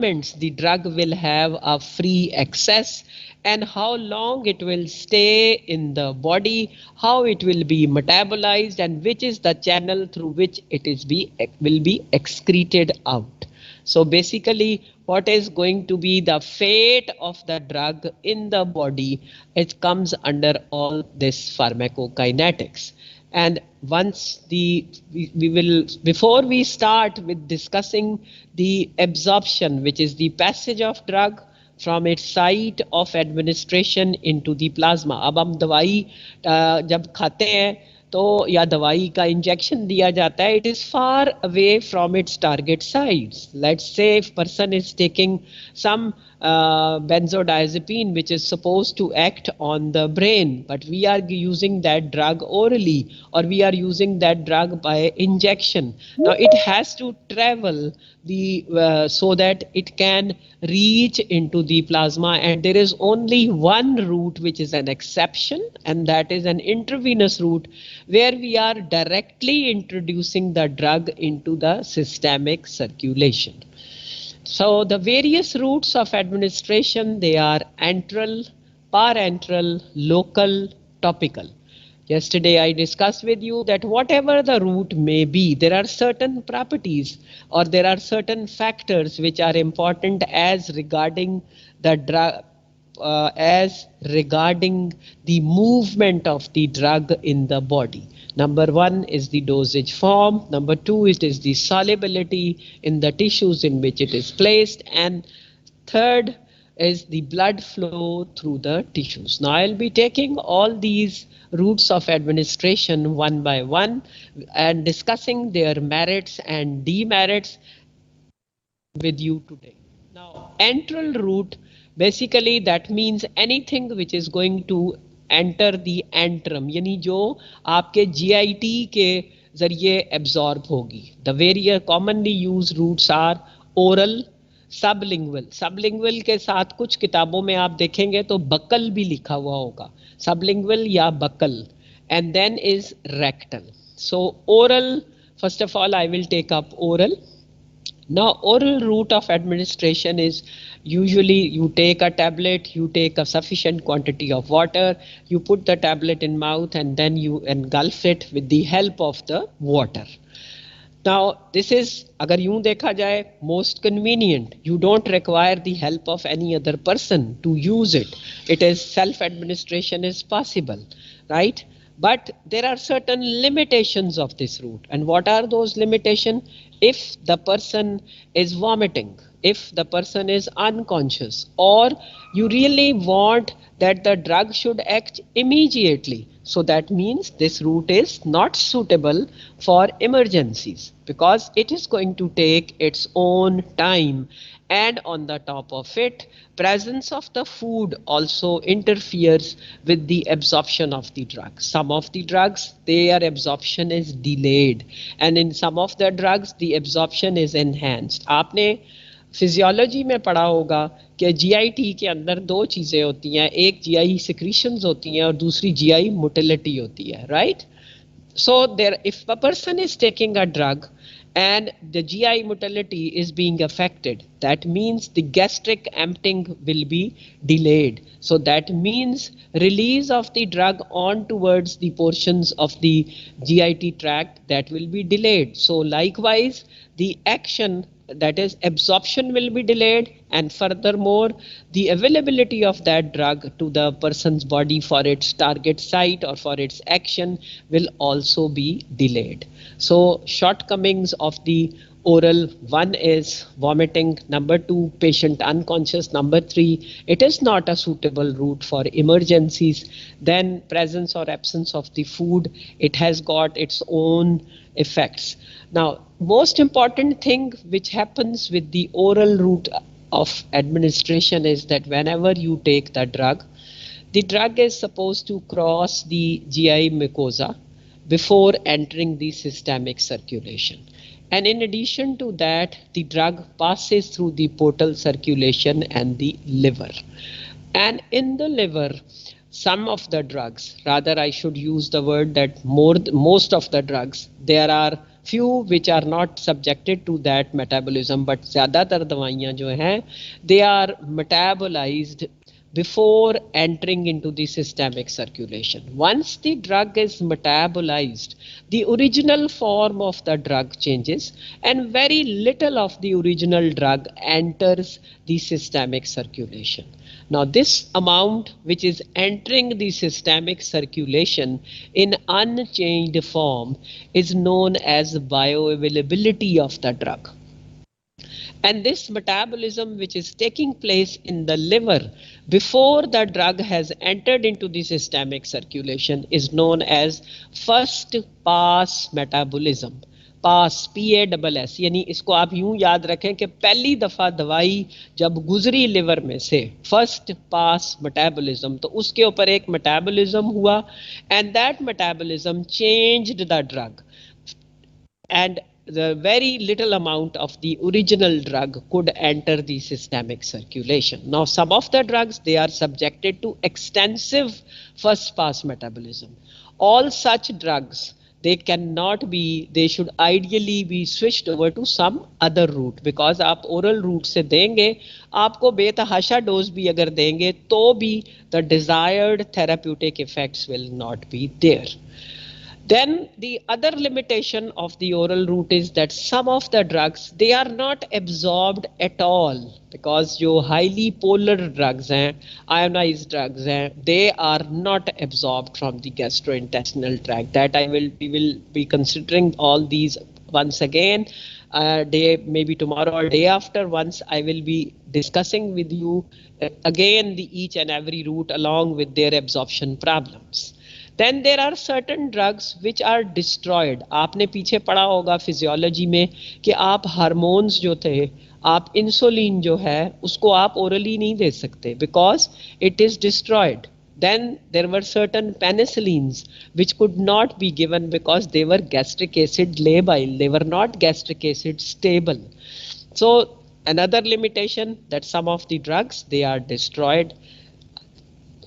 the drug will have a free access, and how long it will stay in the body, how it will be metabolized, and which is the channel through which will be excreted out. So basically, what is going to be the fate of the drug in the body, it comes under all this pharmacokinetics. And once we will, before we start with discussing the absorption, which is the passage of drug from its site of administration into the plasma. अब हम दवाई जब खाते हैं तो या दवाई का इंजेक्शन दिया जाता है, it is far away from its target sites. Let's say if person is taking some benzodiazepine which is supposed to act on the brain, but we are using that drug orally, or we are using that drug by injection. Now it has to travel so that it can reach into the plasma, and there is only one route which is an exception, and that is an intravenous route where we are directly introducing the drug into the systemic circulation. So the various routes of administration, they are antral, parenteral, local, topical. Yesterday I discussed with you that whatever the route may be, there are certain properties or there are certain factors which are important as regarding the drug, as regarding the movement of the drug in the body. Number one is the dosage form. Number two, it is the solubility in the tissues in which it is placed. And third is the blood flow through the tissues. Now I'll be taking all these routes of administration one by one and discussing their merits and demerits with you today. Now, antral route, basically that means anything which is going to enter the antrum, यानी जो आपके GIT के जरिए absorb होगी. The various commonly used routes are oral, sublingual. Sublingual के साथ कुछ किताबों में आप देखेंगे तो बकल भी लिखा हुआ होगा, सबलिंगुअल या buckle. And then is rectal. So oral, first of all I will take up oral. Now oral route of administration is usually you take a tablet, you take a sufficient quantity of water, you put the tablet in mouth and then you engulf it with the help of the water. Now this is, agar यूं देखा जाए, most convenient. You don't require the help of any other person to use it. It is self-administration is possible, right? But there are certain limitations of this route. And what are those limitations? If the person is vomiting, if the person is unconscious, or you really want that the drug should act immediately, so that means this route is not suitable for emergencies because it is going to take its own time, and on the top of it, presence of the food also interferes with the absorption of the drug. Some of the drugs, their absorption is delayed, and in some of the drugs the absorption is enhanced. आपने physiology में पढ़ा होगा कि GIT के अंदर दो चीज़ें होती हैं, एक जीआई सिक्रीशंस होती हैं और दूसरी जीआई मोटिलिटी होती है, right? So there, if a person is taking a drug and the GI motility is being affected, that means the gastric emptying will be delayed. So that means release of the drug on towards the portions of the GIT tract, that will be delayed. So likewise, the action, that is absorption, will be delayed, and furthermore the availability of that drug to the person's body for its target site or for its action will also be delayed. So shortcomings of the oral, one is vomiting, number two, patient unconscious, number three, it is not a suitable route for emergencies, then presence or absence of the food, it has got its own effects. Now most important thing which happens with the oral route of administration is that whenever you take the drug is supposed to cross the GI mucosa before entering the systemic circulation. And in addition to that, the drug passes through the portal circulation and the liver. And in the liver, some of the drugs, rather I should use the word that most of the drugs, there are few which are not subjected to that metabolism, but ज़्यादातर दवाइयाँ जो हैं they are metabolized before entering into the systemic circulation. Once the drug is metabolized, the original form of the drug changes and very little of the original drug enters the systemic circulation. Now this amount which is entering the systemic circulation in unchanged form is known as bioavailability of the drug. And this metabolism which is taking place in the liver before the drug has entered into the systemic circulation is known as first pass metabolism. Pass PASS, यानी इसको आप यूं याद रखें कि पहली दफा दवाई जब गुजरी लिवर में से फर्स्ट पास मेटाबॉलिज्म, तो उसके ऊपर एक मेटाबॉलिज्म हुआ and that metabolism changed the drug and the very little amount of the original drug could enter the systemic circulation. Now some of the drugs, they are subjected to extensive first pass metabolism. All such drugs, they cannot be, they should ideally be switched over to some other route, because आप oral route से देंगे, आपको बेतहाशा dose भी अगर देंगे तो भी the desired therapeutic effects will not be there. Then the other limitation of the oral route is that some of the drugs, they are not absorbed at all, because जो highly polar drugs हैं, ionized drugs हैं, they are not absorbed from the gastrointestinal tract. That we will be considering all these once again, day maybe tomorrow or day after, once I will be discussing with you again the each and every route along with their absorption problems. Then there are certain drugs which are destroyed. आपने पीछे पढ़ा होगा physiology में कि आप hormones जो थे, आप इंसुलिन जो है उसको आप ओरली नहीं दे सकते because it is destroyed. Then there were certain penicillins which could not be given because they were gastric acid labile, they were not gastric acid stable. So another limitation that some of the drugs, they are destroyed.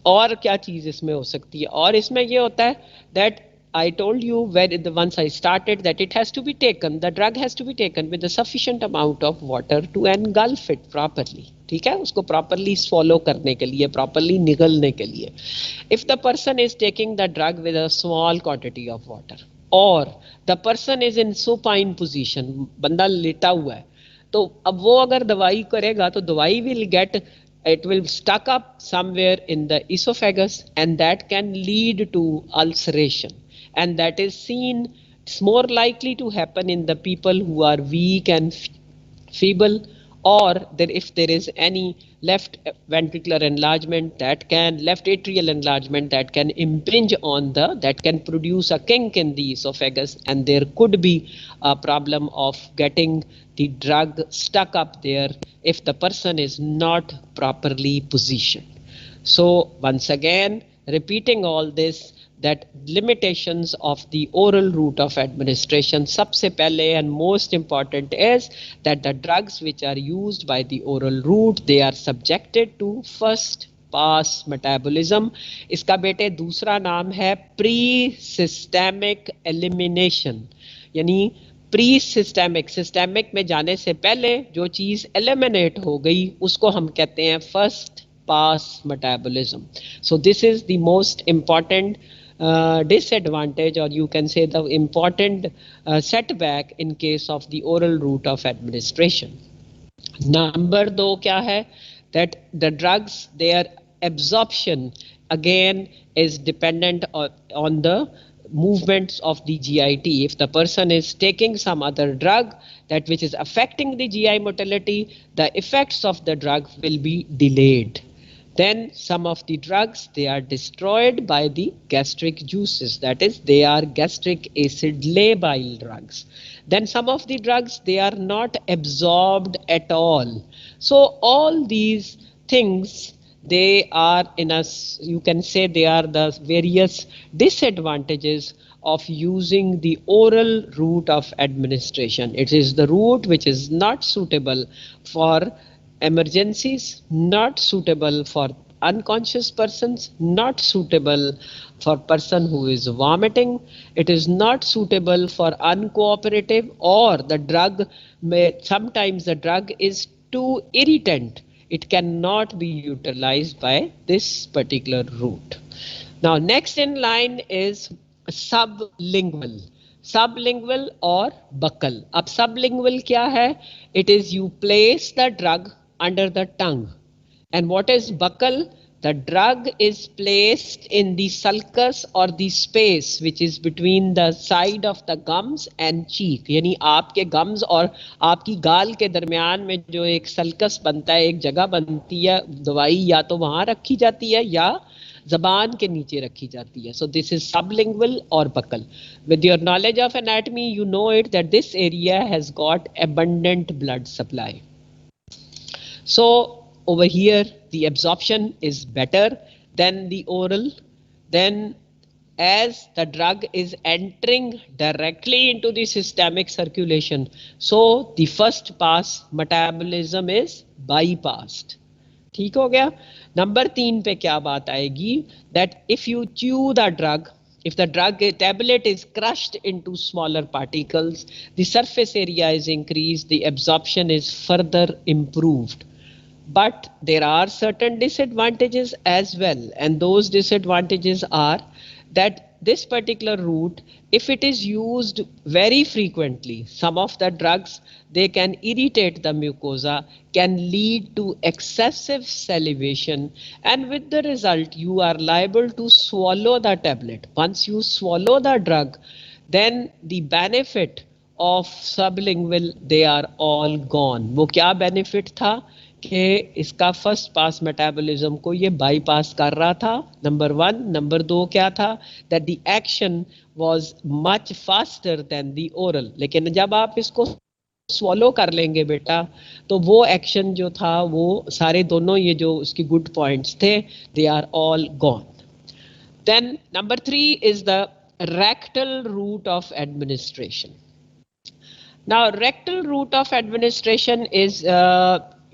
और क्या चीज इसमें हो सकती है, और इसमें ये होता है that I told you when once I started that it has to be taken, the drug has to be taken with a sufficient amount of water to engulf it properly. ठीक है, उसको properly swallow करने के लिए, properly निगलने के लिए. If the person is taking the drug with a small quantity of water or the person is in supine position, बंदा लेटा हुआ है, तो अब वो अगर दवाई करेगा तो दवाई will get, it will stuck up somewhere in the esophagus and that can lead to ulceration, and that is seen, it's more likely to happen in the people who are weak and feeble, or if there is any left ventricular enlargement that can, left atrial enlargement that can impinge on the, that can produce a kink in the esophagus, and there could be a problem of getting the drug stuck up there if the person is not properly positioned. So once again, repeating all this, that limitations of the oral route of administration, सबसे पहले and most important is that the drugs which are used by the oral route, they are subjected to first pass metabolism. इसका बेटे दूसरा नाम है pre-systemic elimination, यानी pre systemic, systemic में जाने से पहले जो चीज एलिमिनेट हो गई उसको हम कहते हैं first pass metabolism. So this is the most important disadvantage, or you can say the important setback in case of the oral route of administration. Number 2 क्या है, that the drugs, their absorption again is dependent on the movements of the GIT. If the person is taking some other drug that which is affecting the GI motility, the effects of the drug will be delayed. Then some of the drugs, they are destroyed by the gastric juices, that is they are gastric acid labile drugs. Then some of the drugs, they are not absorbed at all. So all these things, they are in us, you can say they are the various disadvantages of using the oral route of administration. It is the route which is not suitable for emergencies, not suitable for unconscious persons, not suitable for person who is vomiting, it is not suitable for uncooperative, or the drug may, sometimes the drug is too irritant, it cannot be utilized by this particular route. Now next in line is sublingual. Sublingual or buccal. अब sublingual क्या है? It is you place the drug under the tongue. And what is buccal? The drug is placed in the sulcus or the space which is between the side of the gums and cheek. यानी आपके gums और आपकी गाल के दरमियान में जो एक sulcus बनता है, एक जगह बनती है, दवाई या तो वहाँ रखी जाती है या जबान के नीचे रखी जाती है. So this is sublingual or buccal. With your knowledge of anatomy, you know it that this area has got abundant blood supply. So over here the absorption is better than the oral. Then as the drug is entering directly into the systemic circulation, so the first pass metabolism is bypassed. ठीक हो गया. Number 3 पे क्या बात आएगी? That if you chew the drug, if the drug tablet is crushed into smaller particles, the surface area is increased, the absorption is further improved. But there are certain disadvantages as well, and those disadvantages are that this particular route, if it is used very frequently, some of the drugs, they can irritate the mucosa, can lead to excessive salivation, and with the result you are liable to swallow the tablet. Once you swallow the drug, then the benefit of sublingual, they are all gone. वो क्या benefit था कि इसका first pass metabolism को ये bypass कर रहा था, नंबर 1. नंबर 2 क्या था? That the action was much faster than the oral. लेकिन जब आप इसको स्वॉलो कर लेंगे बेटा, तो वो एक्शन जो था वो सारे दोनों ये जो उसकी गुड पॉइंट्स थे, they are all gone. Then number 3 is the rectal route of administration. Now rectal route of administration is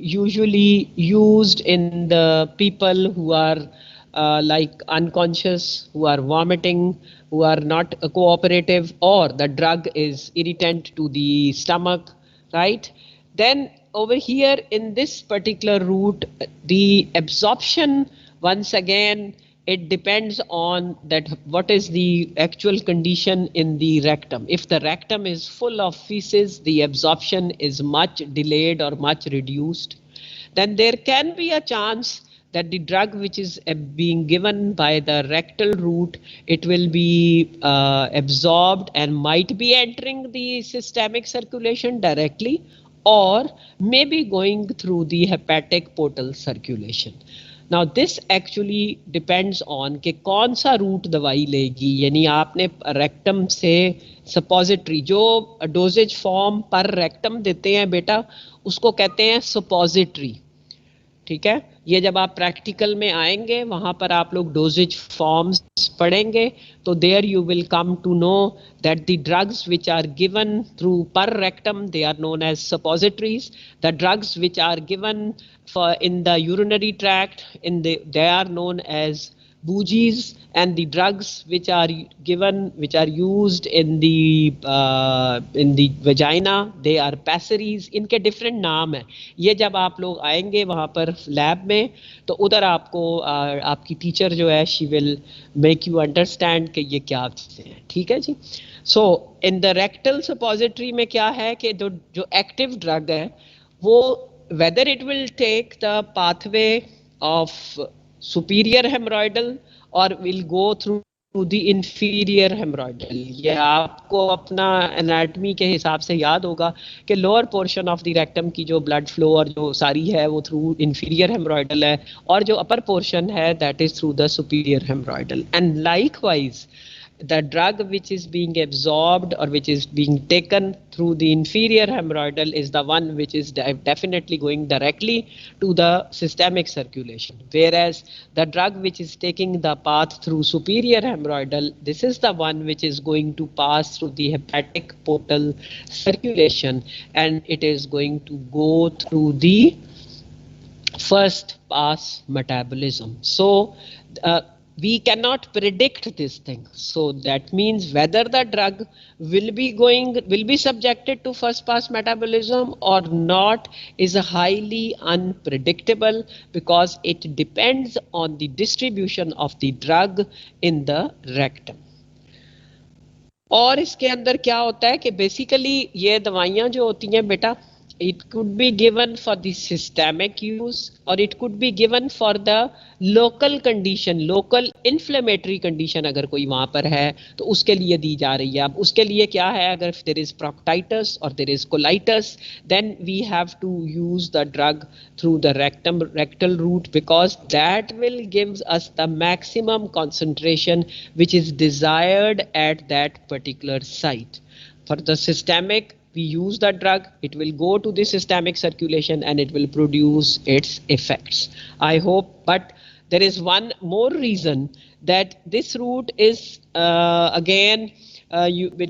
usually used in the people who are like unconscious, who are vomiting, who are not cooperative, or the drug is irritant to the stomach, right? Then over here in this particular route, the absorption, once again, it depends on that what is the actual condition in the rectum. If the rectum is full of feces, the absorption is much delayed or much reduced. Then there can be a chance that the drug which is being given by the rectal route, it will be absorbed and might be entering the systemic circulation directly, or maybe going through the hepatic portal circulation. Now this actually depends on कि कौन सा root दवाई लेगी. यानी आपने rectum से suppository, जो doses form पर रेक्टम देते हैं बेटा, उसको कहते हैं सपोजिटरी. ठीक है, ये जब आप प्रैक्टिकल में आएंगे वहां पर आप लोग डोजेज फॉर्म्स पढ़ेंगे, तो there you will come to know that the drugs which are given through per rectum, they are known as suppositories. The drugs which are given for in the urinary tract, they are known as bougies, and the drugs which are given, which are used in the vagina, they are pessaries. इनके different नाम है. ये जब आप लोग आएंगे वहाँ पर लैब में, तो उधर आपको आपकी टीचर जो है she will make you understand कि ये क्या चीज़ें हैं. ठीक है जी. So in the rectal suppository में क्या है कि जो active drug है वो whether it will take the pathway of superior hemorrhoidal or will go through the inferior hemorrhoidal. ये आपको अपना एनाटमी के हिसाब से याद होगा कि lower portion of the rectum की जो ब्लड फ्लो और जो सारी है वो थ्रू inferior hemorrhoidal है, और जो अपर पोर्शन है that is through the superior hemorrhoidal. And likewise the drug which is being absorbed or which is being taken through the inferior hemorrhoidal is the one which is definitely going directly to the systemic circulation, whereas the drug which is taking the path through superior hemorrhoidal, this is the one which is going to pass through the hepatic portal circulation, and it is going to go through the first pass metabolism. So we cannot predict this thing. So that means whether the drug will be subjected to first pass metabolism or not is highly unpredictable, because it depends on the distribution of the drug in the rectum. और इसके अंदर क्या होता है कि basically ये दवाइयाँ जो होती हैं बेटा, it could be given for the systemic use or it could be given for the local condition, local inflammatory condition अगर कोई वहाँ पर है तो उसके लिए दी जा रही है. अब उसके लिए क्या है, अगर there is proctitis or there is colitis, then we have to use the drug through the rectal route, because that will give us the maximum concentration which is desired at that particular site. For the systemic, we use the drug, it will go to the systemic circulation and it will produce its effects. I hope, but there is one more reason that this route is it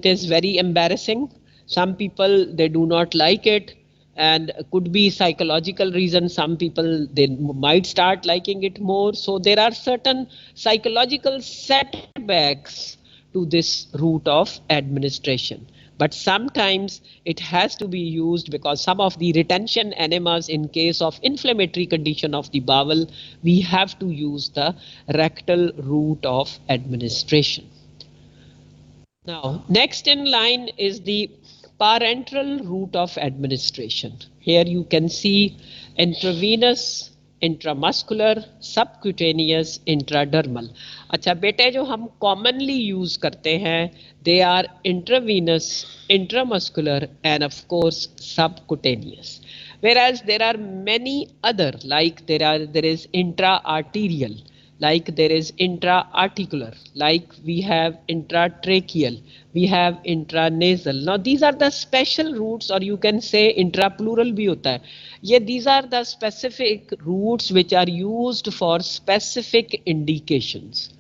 is very embarrassing. Some people, they do not like it, and could be psychological reasons. Some people, they might start liking it more. So there are certain psychological setbacks to this route of administration. But sometimes it has to be used because some of the retention enemas, in case of inflammatory condition of the bowel, we have to use the rectal route of administration. Now, next in line is the parenteral route of administration. Here you can see intravenous, intramuscular, subcutaneous, intradermal. अच्छा बेटे, जो हम commonly use करते हैं they are intravenous, intramuscular and of course subcutaneous. whereas there are many other, like there is intra-arterial, like there is intra-articular, like we have intratracheal, we have intranasal. Now these are the special routes, or you can say intrapleural bhi hota hai. Yeah, these are the specific routes which are used for specific indications.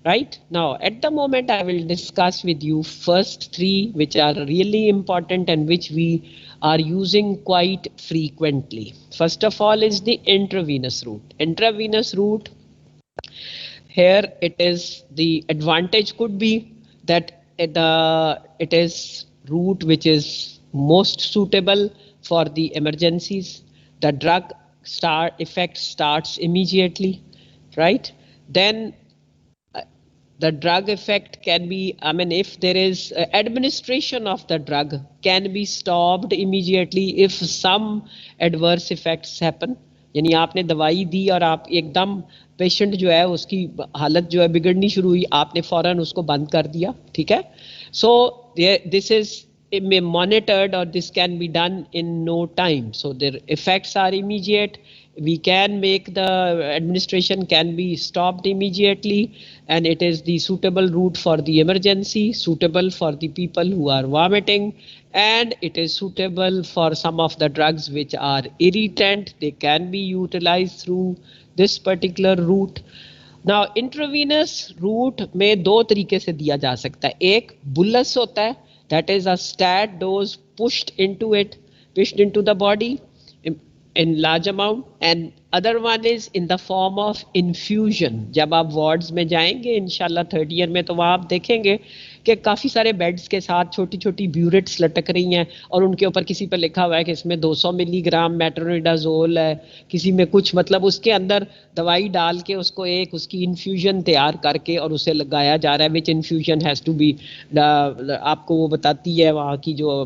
Right now, at the moment, I will discuss with you first three which are really important and which we are using quite frequently. First of all is the intravenous route. Intravenous route, here it is, the advantage could be that it is route which is most suitable for the emergencies. The drug effect starts immediately, right? Then the drug effect can be, I mean, if there is administration of the drug can be stopped immediately if some adverse effects happen. यानी आपने दवाई दी और आप एकदम patient जो है उसकी हालत जो है बिगड़नी शुरू हुई, आपने फौरन उसको बंद कर दिया, ठीक है. So this is monitored, or this can be done in no time. So their effects are immediate. We can make the administration can be stopped immediately, and it is the suitable route for the emergency, suitable for the people who are vomiting, and it is suitable for some of the drugs which are irritant. They can be utilized through this particular route. Now intravenous route में दो तरीके से दिया जा सकता है. एक bullous होता है, that is a stat dose pushed into the body in large amount, and other one is in the form of infusion. जब आप वार्ड्स में जाएंगे इंशाल्लाह थर्ड ईयर में, तो वहाँ आप देखेंगे कि काफ़ी सारे बेड्स के साथ छोटी छोटी ब्यूरेट्स लटक रही हैं और उनके ऊपर किसी पर लिखा हुआ है कि इसमें 200 मिलीग्राम मेट्रोनिडाजोल है, किसी में कुछ, मतलब उसके अंदर दवाई डाल के उसको एक उसकी इन्फ्यूजन तैयार करके और उसे लगाया जा रहा है. विच इन्फ्यूजन हैज़ टू बी, आपको वो बताती है वहाँ की जो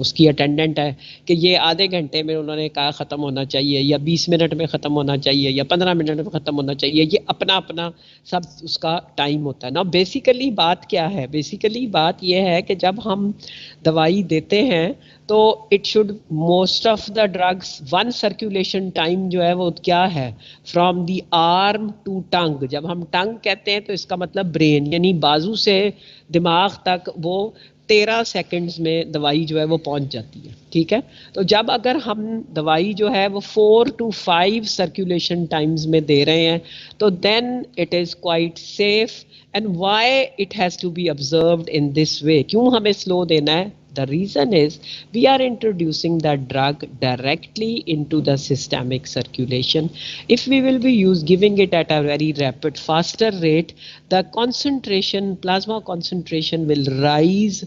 उसकी अटेंडेंट है कि ये आधे घंटे में उन्होंने कहा ख़त्म होना चाहिए, या 20 मिनट में ख़त्म होना चाहिए, या 15 मिनट में ख़त्म होना चाहिए. ये अपना अपना सब उसका टाइम होता है ना. बेसिकली बात क्या है, बेसिकली बात यह है कि जब हम दवाई देते हैं तो it should, most of the drugs, one circulation time जो है वो क्या है, from the arm to tongue. जब हम टंग कहते हैं तो इसका मतलब ब्रेन, यानी बाजू से दिमाग तक वो 13 सेकंड्स में दवाई जो है वो पहुंच जाती है, ठीक है. तो जब अगर हम दवाई जो है वो 4 to 5 सर्कुलेशन टाइम्स में दे रहे हैं तो then it is quite safe. And why it has to be observed in this way, क्यों हमें स्लो देना है The reason is we are introducing the drug directly into the systemic circulation. If we will be giving it at a very rapid, faster rate, the concentration, plasma concentration will rise,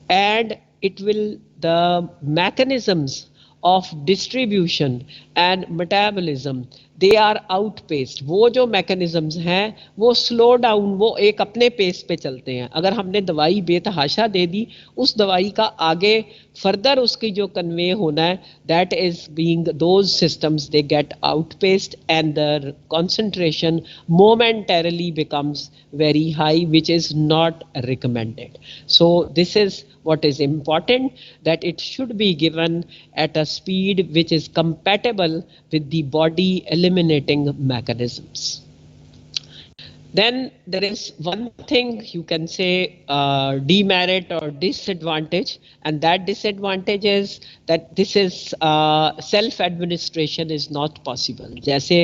and it will, the mechanisms of distribution and metabolism, they are outpaced. वो जो mechanisms हैं वो slow down, वो एक अपने pace पे चलते हैं. अगर हमने दवाई बेतहाशा दे दी, उस दवाई का आगे further उसकी जो convey होना है, that is being, those systems they get outpaced and the concentration momentarily becomes very high, which is not recommended. So this is what is important, that it should be given at a speed which is compatible with the body eliminating mechanisms. Then there is one thing you can say demerit or disadvantage, and that disadvantage is that this is self administration is not possible. जैसे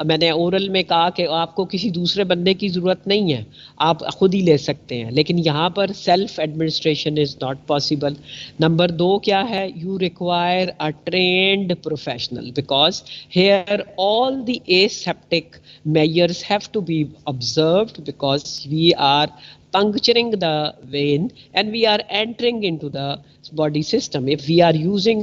मैंने oral में कहा कि आपको किसी दूसरे बंदे की ज़रूरत नहीं है, आप खुद ही ले सकते हैं, लेकिन यहाँ पर self administration is not possible. Number 2 क्या है, you require a trained professional, because here all the aseptic measures have to be observed, because we are puncturing the vein and we are entering into the body system. If we are using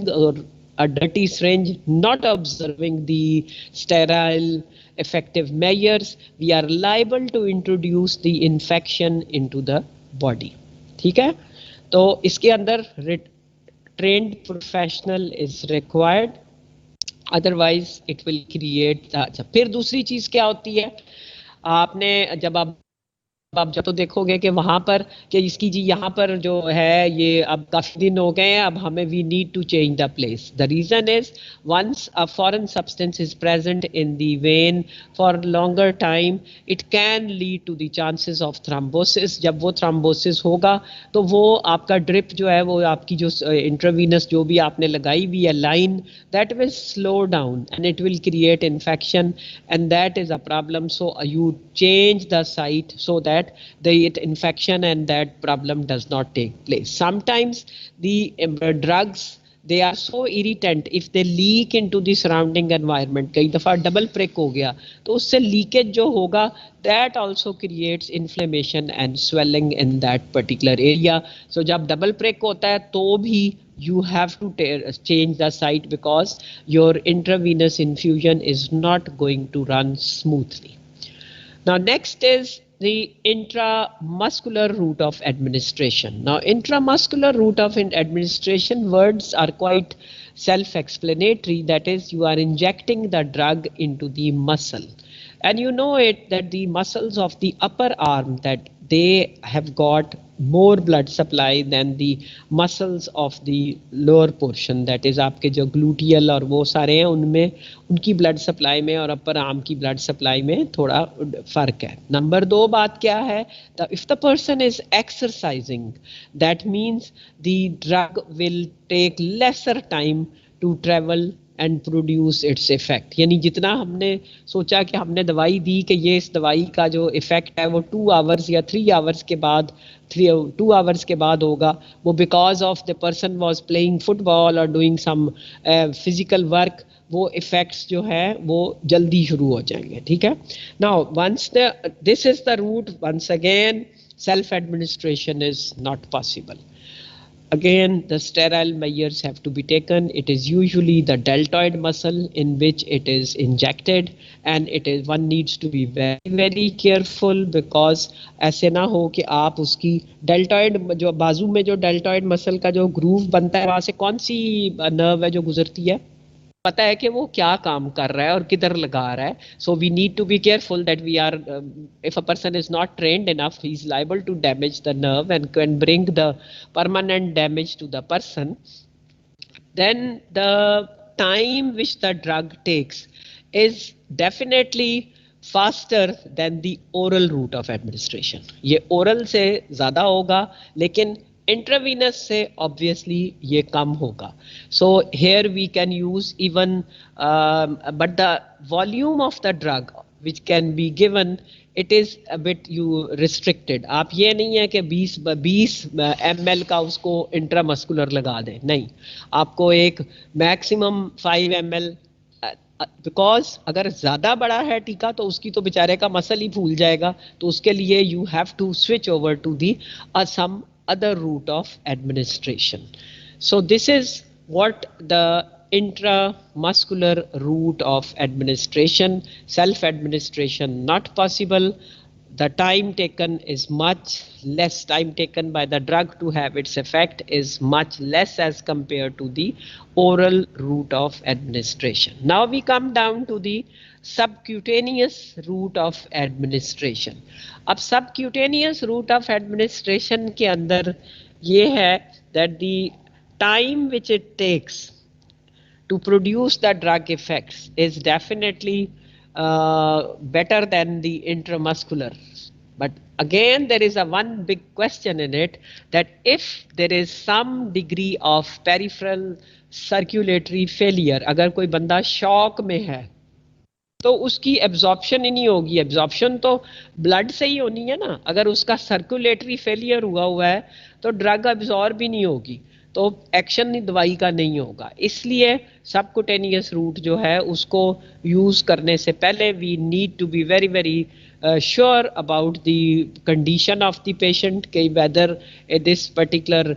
a dirty syringe, not observing the sterile effective measures, we are liable to introduce the infection into the body. ठीक है, तो इसके अंदर trained professional is required, otherwise it will create. अच्छा, फिर दूसरी चीज क्या होती है, आपने जब आप जब तो देखोगे कि वहां पर कि इसकी जी यहाँ पर जो है ये अब काफी दिन हो गए हैं, अब हमें we need to change the place. The reason is once a foreign substance is present in the vein for longer time, it can lead to the chances of thrombosis. जब वो थ्रोम्बोसिस होगा तो वो आपका ड्रिप जो है, वो आपकी जो इंट्रावीनस जो भी आपने लगाई हुई है line, that will slow down and it will create infection, and that is a problem. So you change the site so that the infection and that problem does not take place. Sometimes the drugs, they are so irritant, if they leak into the surrounding environment, कई दफ़ा double prick हो गया तो उससे leakage जो होगा, that also creates inflammation and swelling in that particular area. So जब double prick होता है तो भी you have to change the site, because your intravenous infusion is not going to run smoothly. Now next is the intramuscular route of administration. Now intramuscular route of administration, words are quite self-explanatory. That is, you are injecting the drug into the muscle, and you know it that the muscles of the upper arm, that they have got more blood supply than the muscles of the lower portion, that is आपके जो gluteal और वो सारे हैं, उनमें उनकी blood supply में और upper arm की blood supply में थोड़ा फर्क है. नंबर 2 बात क्या है, if the person is exercising, that means the drug will take lesser time to travel and produce its effect. यानी जितना हमने सोचा कि हमने दवाई दी कि ये इस दवाई का जो इफेक्ट है वो 2 आवर्स या 3 आवर्स के बाद 2 आवर्स के बाद होगा, वो because of the person was playing football और डूइंग सम फिजिकल वर्क, वो इफेक्ट्स जो है वो जल्दी शुरू हो जाएंगे. ठीक है, now once this is the route, once again self administration is not possible. Again, the sterile measures have to be taken. It is usually the deltoid muscle in which it is injected, and it is, one needs to be very careful, because ऐसे ना हो कि आप उसकी deltoid, जो बाजू में जो deltoid muscle का जो groove बनता है, वहाँ से कौन सी nerve है जो गुजरती है, पता है कि वो क्या काम कर रहा है और किधर लगा रहा है. So we need to be careful that we are, if a person is not trained enough, he is liable to damage the nerve and can bring the permanent damage to the person. Then the time which the drug takes is definitely faster than the oral route of administration. ये oral से ज़्यादा होगा, लेकिन intravenous से obviously ये कम होगा. So here we can use even but the volume of the drug, which can be given, it is a bit you restricted. आप ये नहीं है कि 20 ml का उसको इंट्रामस्कुलर लगा दें, नहीं, आपको एक मैक्सिमम 5 ml, बिकॉज अगर ज़्यादा बड़ा है टीका तो उसकी तो बेचारे का मसल ही फूल जाएगा, तो उसके लिए you have to switch over to the some other route of administration. So this is what the intramuscular route of administration, self-administration not possible. The time taken is much less, time taken by the drug to have its effect is much less as compared to the oral route of administration. Now we come down to the subcutaneous route of administration. अब subcutaneous route of administration के अंदर ये है that the time which it takes to produce the drug effects is definitely better than the intramuscular. But again, there is a one big question in it, that if there is some degree of peripheral circulatory failure, अगर कोई बंदा shock में है तो उसकी absorption ही नहीं होगी. Absorption तो ब्लड से ही होनी है ना. अगर उसका सर्कुलेटरी फेलियर हुआ है तो ड्रग एब्जॉर्ब भी नहीं होगी, तो एक्शन दवाई का नहीं होगा. इसलिए सबकुटेनियस रूट जो है उसको यूज करने से पहले we need to be very very sure about the condition of the patient, कि whether this particular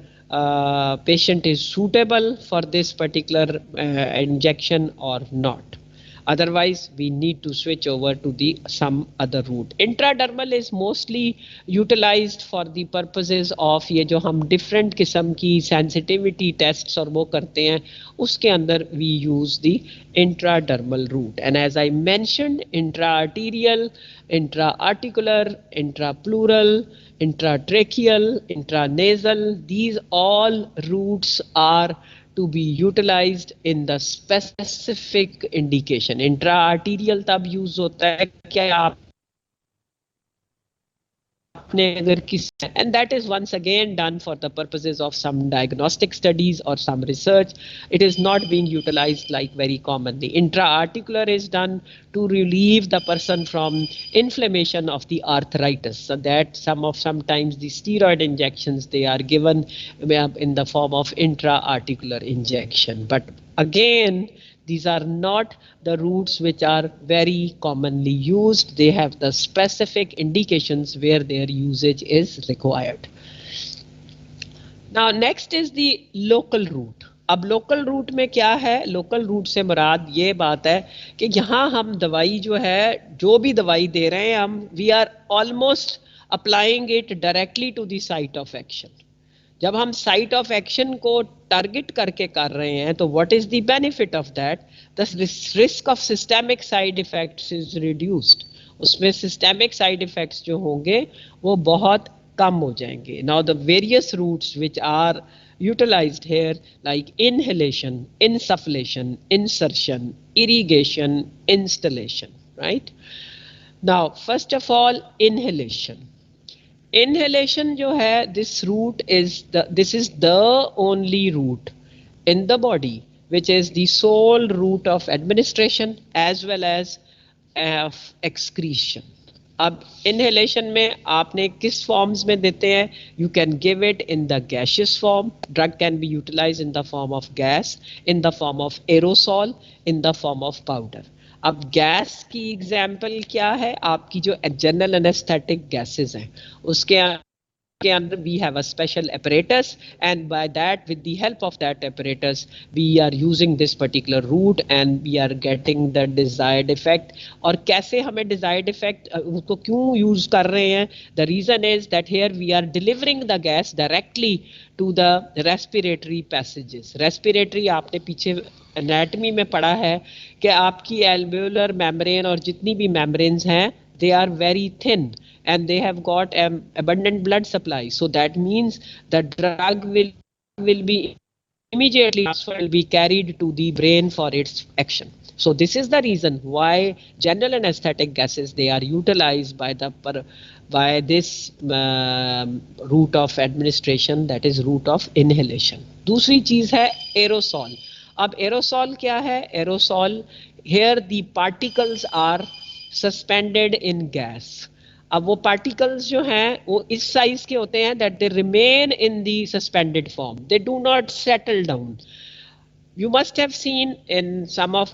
patient is suitable for this particular injection or not. Otherwise we need to switch over to the some other route. Intradermal is mostly utilized for the purposes of ये जो हम different किस्म की sensitivity tests और वो करते हैं, उसके अंदर we use the intradermal route. And as I mentioned, intraarterial, intraarticular, intrapleural, intratracheal, intranasal, these all routes are to be utilized in the specific indication. Intra-arterial तब use होता है क्या आप and that is once again done for the purposes of some diagnostic studies or some research. It is not being utilized like very commonly. Intra-articular is done to relieve the person from inflammation of the arthritis, so that sometimes the steroid injections they are given in the form of intra-articular injection. But again, these are not the routes which are very commonly used. They have the specific indications where their usage is required. Now next is the local route. अब local route में क्या है? Local route से मुराद ये बात है कि यहाँ हम दवाई जो है, जो भी दवाई दे रहे हैं हम, we are almost applying it directly to the site of action. जब हम साइट ऑफ एक्शन को टारगेट करके कर रहे हैं तो what is the benefit of that? The risk of systemic side effects is reduced. उसमें सिस्टेमिक साइड इफेक्ट्स जो होंगे वो बहुत कम हो जाएंगे. Now the various routes which are utilized here like inhalation, insufflation, insertion, irrigation, instillation, right? Now first of all, inhalation. Inhalation जो है, this is the only route in the body which is the sole route of administration as well as excretion. अब inhalation में आपने किस forms में देते हैं? You can give it in the gaseous form. Drug can be utilized in the form of gas, in the form of aerosol, in the form of powder. अब gas की example क्या है? आपकी जो जनरल एनेस्थेटिक गैसेस हैं उसके अंदर we have a special apparatus, and by that, with the help of that apparatus, we are using this particular route and we are getting the desired effect. और कैसे हमें desired effect उसको क्यों use कर रहे हैं? The reason is that here we are delivering the gas directly to the respiratory passages. Respiratory आपने पीछे anatomy में पढ़ा है कि आपकी alveolar membrane और जितनी भी membranes हैं, they are very thin and they have got abundant blood supply. So that means the drug will be immediately transferred, will be carried to the brain for its action. So this is the reason why general anesthetic gases, they are utilized by this route of administration, that is route of inhalation. दूसरी चीज है aerosol. अब aerosol क्या है? Aerosol, here the particles are suspended in gas. अब वो particles जो हैं वो इस साइज के होते हैं that they remain in the suspended form, they do not settle down. You must have seen in some of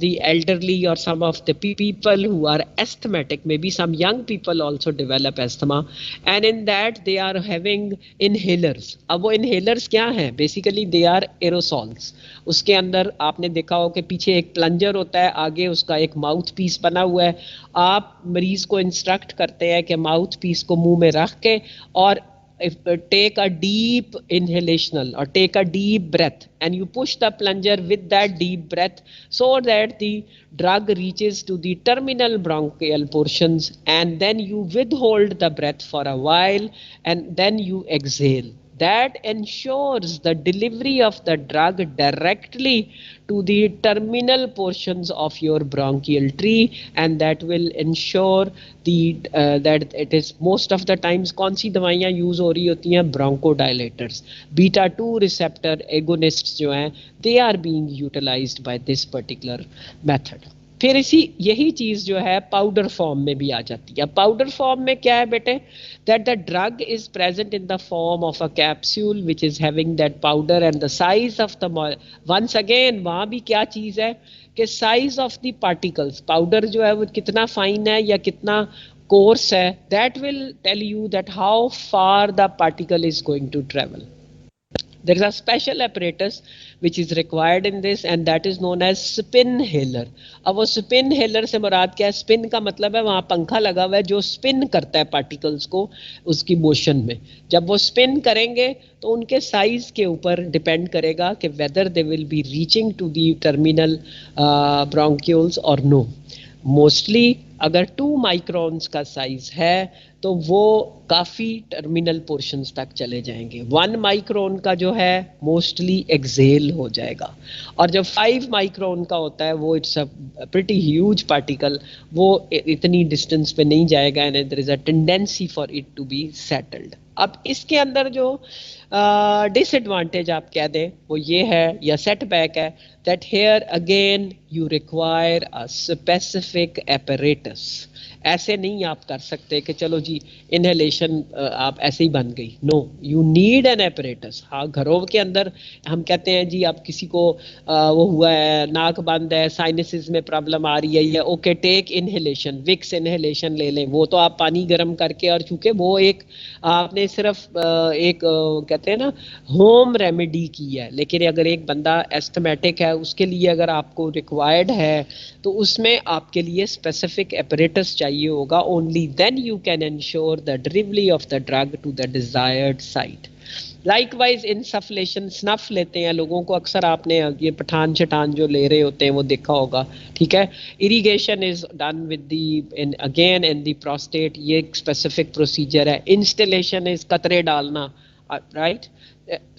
the elderly or some of the people who are asthmatic, maybe some young people also develop asthma, and in that they are having inhalers. अब वो inhalers क्या हैं? Basically they are aerosols. उसके अंदर आपने देखा हो कि पीछे एक प्लंजर होता है, आगे उसका एक माउथ पीस बना हुआ है। आप मरीज को इंस्ट्रक्ट करते हैं कि माउथ पीस को मुंह में रख के और if take a deep inhalational or take a deep breath, and you push the plunger with that deep breath so that the drug reaches to the terminal bronchial portions, and then you withhold the breath for a while and then you exhale. That ensures the delivery of the drug directly to the terminal portions of your bronchial tree, and that will ensure that it is most of the times कौन सी दवाइयाँ use हो रही होती हैं? Bronchodilators, beta 2 receptor agonists जो हैं, they are being utilized by this particular method. फिर यही चीज जो है पाउडर फॉर्म में भी आ जाती है। पाउडर फॉर्म में क्या है बेटे? That the drug is present in the form of a capsule which is having that powder, and the size of the ones again वहां भी क्या चीज है कि size of the particles, powder जो है वो कितना फाइन है या कितना कोर्स है, that will tell you that how far the particle is going to travel. There is a special apparatus which is required in this, and that is known as spinhaler. अब वो spinhaler से मुराद क्या है? Spin का मतलब है वहाँ पंखा लगा हुआ है जो स्पिन करता है पार्टिकल्स को उसकी मोशन में। जब वो स्पिन करेंगे तो उनके साइज के ऊपर डिपेंड करेगा कि whether they will be reaching to the terminal bronchioles और नो। मोस्टली अगर 2 माइक्रोन्स का साइज है तो वो काफ़ी टर्मिनल पोर्शंस तक चले जाएंगे। 1 माइक्रोन का जो है मोस्टली एक्सेल हो जाएगा, और जब 5 माइक्रोन का होता है वो it's a pretty huge particle, वो इतनी डिस्टेंस पे नहीं जाएगा, and there is a tendency for it to be settled. अब इसके अंदर जो डिसएडवांटेज आप कह दें वो ये है या सेटबैक है, that here again you require a specific apparatus. ऐसे नहीं आप कर सकते कि चलो जी इनहेलेशन आप ऐसे ही बन गई। No, you need an apparatus. हाँ, घरों के अंदर हम कहते हैं जी आप किसी को वो हुआ है, नाक बंद है, साइनसिस में प्रॉब्लम आ रही है, या okay take inhalation, Vicks inhalation ले लें। वो तो आप पानी गर्म करके, और चूंकि वो एक आपने सिर्फ एक कहते हैं ना होम रेमेडी की है, लेकिन अगर एक बंदा एस्थमेटिक है उसके लिए अगर आपको रिक्वायर्ड है तो उसमें आपके लिए स्पेसिफिक एपरेटस चाहिए होगा। Only then you can ensure the delivery of the drug to the desired site. Likewise insufflation, snuff लेते हैं लोगों को अक्सर, आपने ये पठान छठान जो ले रहे होते हैं वो देखा होगा, ठीक है। Irrigation is done with the again in the prostate, ये एक स्पेसिफिक प्रोसीजर है। इंस्टॉलेशन इज कतरे डालना, right.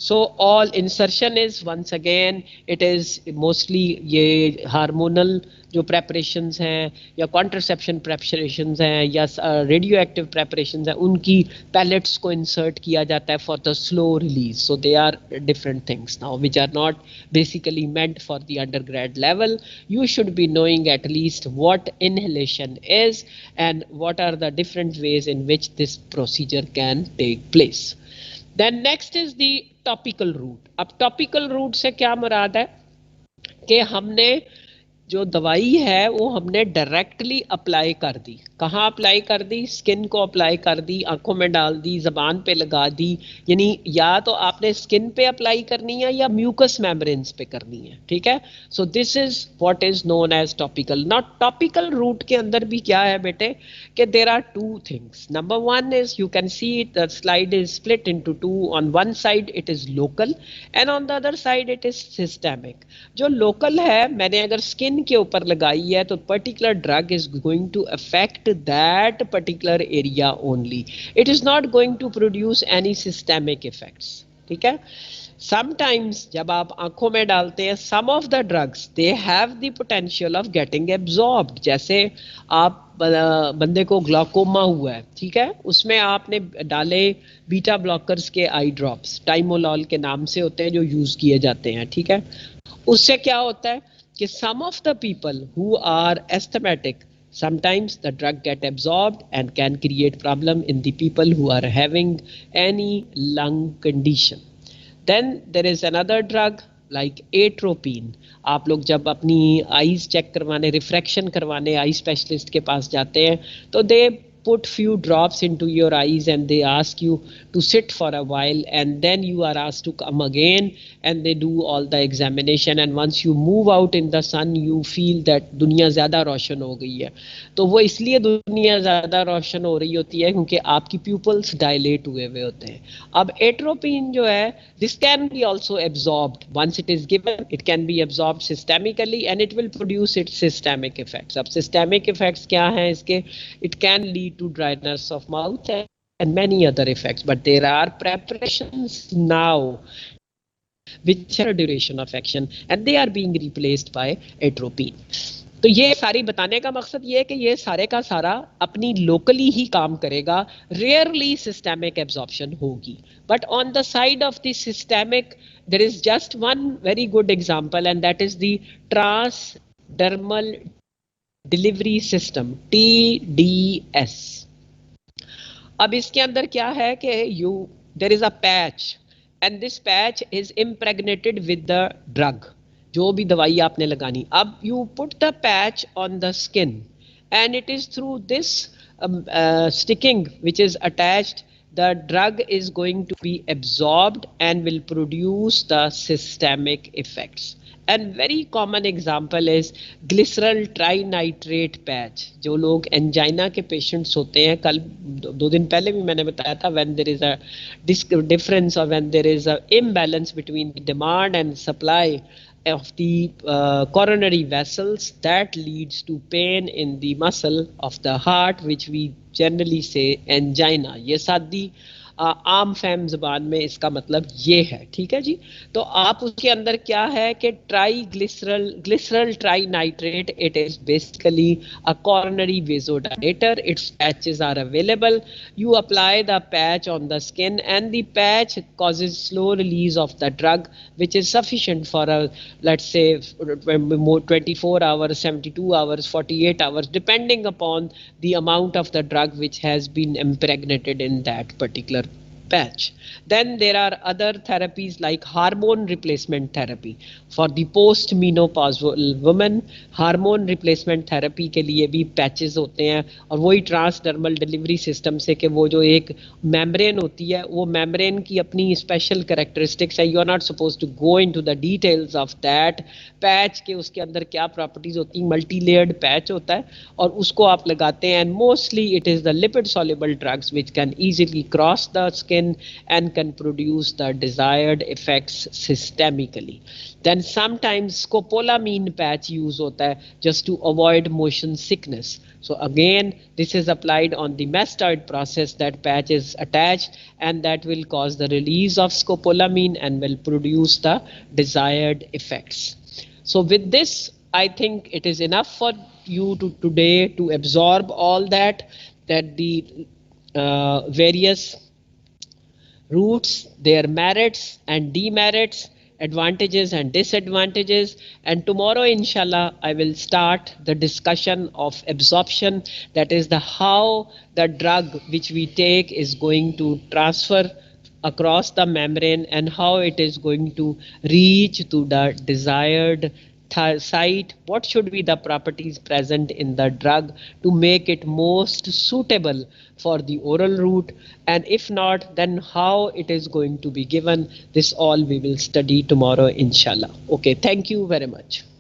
So all insertion is once again it is mostly ये हार्मोनल जो preparations हैं या contraception preparations हैं या radioactive preparations हैं, उनकी pellets को insert किया जाता है for the slow release. So they are different things now which are not basically meant for the undergrad level. You should be knowing at least what inhalation is and what are the different ways in which this procedure can take place. Then next is the topical route. अब topical route से क्या मुराद है कि हमने जो दवाई है वो हमने डायरेक्टली अप्लाई कर दी। कहाँ अप्लाई कर दी? स्किन को अप्लाई कर दी, आंखों में डाल दी, जबान पे लगा दी। यानी या तो आपने स्किन पे अप्लाई करनी है या म्यूकस मेम्ब्रेन्स पे करनी है, ठीक है। So this is what is known as topical. Not topical route के अंदर भी क्या है बेटे कि there are 2 things. Number 1 is you can see the slide is split into 2। On one side it is local and on the other side it is systemic. जो local है मैंने अगर स्किन के ऊपर लगाई है तो particular drug is going to affect that particular area only, it is not going to produce any systemic effects, ठीक है। समटाइम्स जब आप आंखों में डालते हैं some of the drugs they have the potential of getting absorbed. जैसे आप बंदे को ग्लाकोमा हुआ है, ठीक है, उसमें आपने डाले बीटा ब्लॉकर्स के आई ड्रॉप्स, टाइमोलॉल के नाम से होते हैं जो यूज किए जाते हैं, ठीक है। उससे क्या होता है कि some of the people who are asthmatic, sometimes the drug get absorbed and can create problem in the people who are having any lung condition. Then there is another drug like atropine. आप लोग जब अपनी eyes check करवाने, refraction करवाने eye specialist के पास जाते हैं, तो दे put few drops into your eyes and they ask you to sit for a while, and then you are asked to come again and they do all the examination, and once you move out in the sun you feel that दुनिया ज़्यादा रोशन हो गई है. तो वो इसलिए दुनिया ज़्यादा रोशन हो रही होती है क्योंकि आपकी प्यूपल्स डायलेट हुए हुए होते हैं. अब एट्रोपिन जो है, this can be also absorbed. Once it is given, it can be absorbed systemically and it will produce its systemic effects. अब systemic effects क्या हैं इसके? It can lead to dryness of mouth and many other effects, but there are preparations now which have a duration of action and they are being replaced by atropine. तो ये सारी बताने का मकसद ये है कि ये सारे का सारा अपनी लोकली ही काम करेगा, रेयरली सिस्टेमिक एब्जॉर्प्शन होगी. But on the side of the systemic there is just one very good example and that is the transdermal delivery system, TDS. अब इसके अंदर क्या है कि there is a patch and this patch is impregnated with the drug. जो भी दवाई आपने लगानी, अब you put the patch on the skin and it is through this sticking which is attached, the drug is going to be absorbed and will produce the systemic effects. And very common example is glycerol trinitrate patch. जो लोग angina के patients होते हैं, कल 2 दिन पहले भी मैंने बताया था, when there is a difference or when there is a imbalance between the demand and supply of the coronary vessels, that leads to pain in the muscle of the heart, which we generally say angina. ये सादी आम fam ज़बान में इसका मतलब ये है. ठीक है जी. तो आप उसके अंदर क्या है कि glycerol trinitrate, it is basically a coronary vasodilator. Its patches are available. You apply the patch on the skin and the patch causes slow release of the drug, which is sufficient for a, let's say, 24 hours, 72 hours, 48 hours, depending upon the amount of the drug which has been impregnated in that particular patch. Then there are other therapies like hormone replacement therapy for the post-menopausal women. Hormone replacement therapy के लिए भी patches होते हैं, और वही transdermal delivery system से कि वो जो एक मेम्ब्रेन होती है, वो मेम्ब्रेन की अपनी स्पेशल कैरेक्टरिस्टिक्स है. You are not suppose to go into the details of that patch के उसके अंदर क्या प्रॉपर्टीज होती हैं. मल्टी लेयर्ड पैच होता है और उसको आप लगाते हैं, and mostly it is the lipid soluble drugs which can easily cross the skin and can produce the desired effects systemically. Then sometimes scopolamine patch use hota hai just to avoid motion sickness. So again, this is applied on the mastoid process. That patch is attached and that will cause the release of scopolamine and will produce the desired effects. So with this, I think it is enough for you to today to absorb all that the various roots, their merits and demerits, advantages and disadvantages, and tomorrow inshallah I will start the discussion of absorption, that is the how the drug which we take is going to transfer across the membrane and how it is going to reach to the desired site. What should be the properties present in the drug to make it most suitable for the oral route, and if not, then how it is going to be given. This all we will study tomorrow inshallah. Okay, thank you very much.